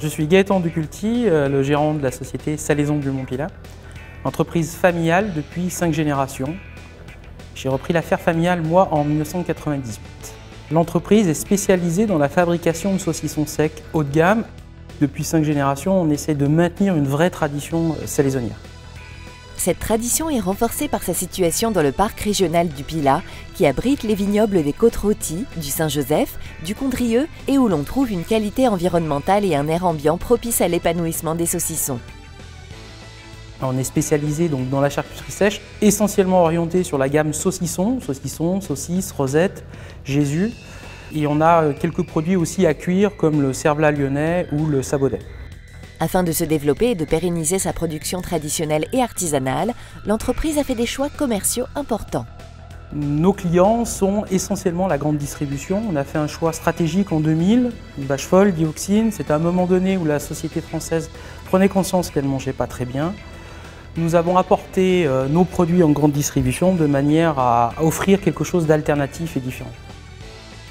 Je suis Gaëtan Duculti, le gérant de la société Salaison du Mont-Pilat, entreprise familiale depuis 5 générations. J'ai repris l'affaire familiale, moi, en 1998. L'entreprise est spécialisée dans la fabrication de saucissons secs haut de gamme. Depuis 5 générations, on essaie de maintenir une vraie tradition salaisonnière. Cette tradition est renforcée par sa situation dans le parc régional du Pilat, qui abrite les vignobles des Côtes-Rôties, du Saint-Joseph, du Condrieu et où l'on trouve une qualité environnementale et un air ambiant propice à l'épanouissement des saucissons. On est spécialisé donc dans la charcuterie sèche, essentiellement orienté sur la gamme saucisson, saucisses, rosettes, Jésus. Et on a quelques produits aussi à cuire comme le cervelas lyonnais ou le sabaudet. Afin de se développer et de pérenniser sa production traditionnelle et artisanale, l'entreprise a fait des choix commerciaux importants. Nos clients sont essentiellement la grande distribution. On a fait un choix stratégique en 2000, vache folle, dioxine. C'était un moment donné où la société française prenait conscience qu'elle ne mangeait pas très bien. Nous avons apporté nos produits en grande distribution de manière à offrir quelque chose d'alternatif et différent.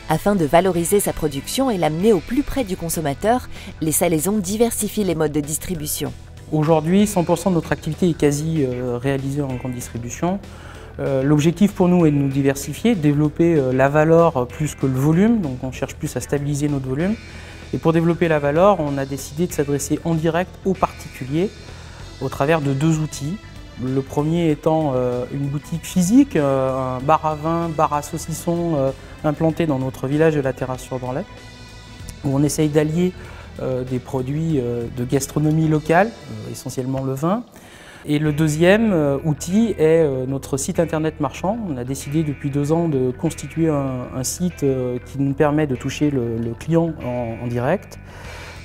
Afin de valoriser sa production et l'amener au plus près du consommateur, les Salaisons diversifient les modes de distribution. Aujourd'hui, 100% de notre activité est quasi réalisée en grande distribution. L'objectif pour nous est de nous diversifier, de développer la valeur plus que le volume, donc on cherche plus à stabiliser notre volume. Et pour développer la valeur, on a décidé de s'adresser en direct aux particuliers au travers de 2 outils. Le premier étant une boutique physique, un bar à vin, bar à saucisson implanté dans notre village de la Terrasse-sur-Branlet, où on essaye d'allier des produits de gastronomie locale, essentiellement le vin. Et le deuxième outil est notre site internet marchand. On a décidé depuis 2 ans de constituer un site qui nous permet de toucher le client en direct,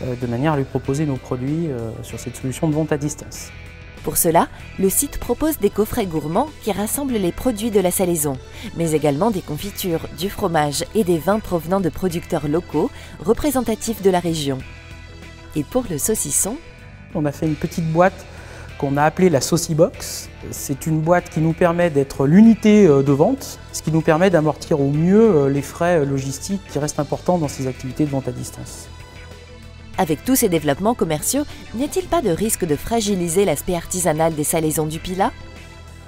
de manière à lui proposer nos produits sur cette solution de vente à distance. Pour cela, le site propose des coffrets gourmands qui rassemblent les produits de la Salaison, mais également des confitures, du fromage et des vins provenant de producteurs locaux représentatifs de la région. Et pour le saucisson, on a fait une petite boîte qu'on a appelée la Saucibox. C'est une boîte qui nous permet d'être l'unité de vente, ce qui nous permet d'amortir au mieux les frais logistiques qui restent importants dans ces activités de vente à distance. Avec tous ces développements commerciaux, n'y a-t-il pas de risque de fragiliser l'aspect artisanal des Salaisons du Pilat?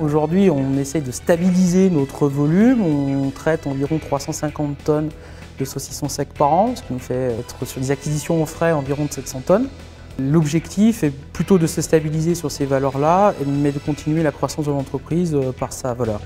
Aujourd'hui, on essaie de stabiliser notre volume. On traite environ 350 tonnes de saucissons secs par an, ce qui nous fait être sur des acquisitions au frais environ de 700 tonnes. L'objectif est plutôt de se stabiliser sur ces valeurs-là, mais de continuer la croissance de l'entreprise par sa valeur.